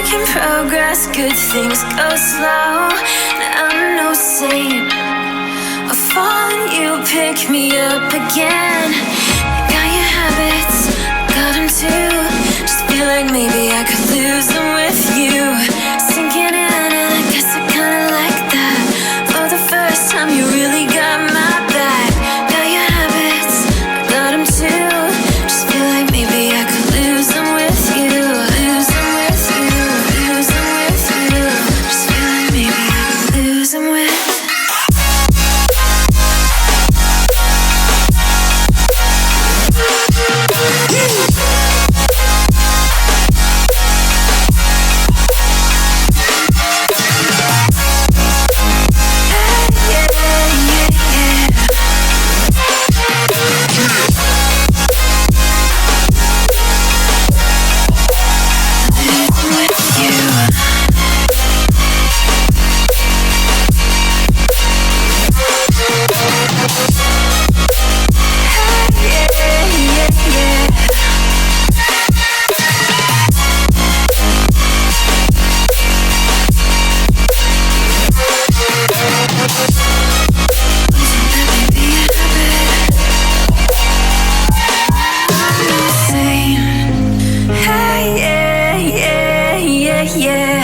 making progress, good things go slow. And I'm no saint. I fall and you pick me up again. Got your habits, got them too. Just feel like maybe I could lose them with you. Sinking in and I guess I kinda like that. For the first time you really got my back. Got your habits, got them too. Just feel like maybe I could lose them with you. Lose them with you, lose them with you. Just feel like maybe I could lose them with you. Yeah.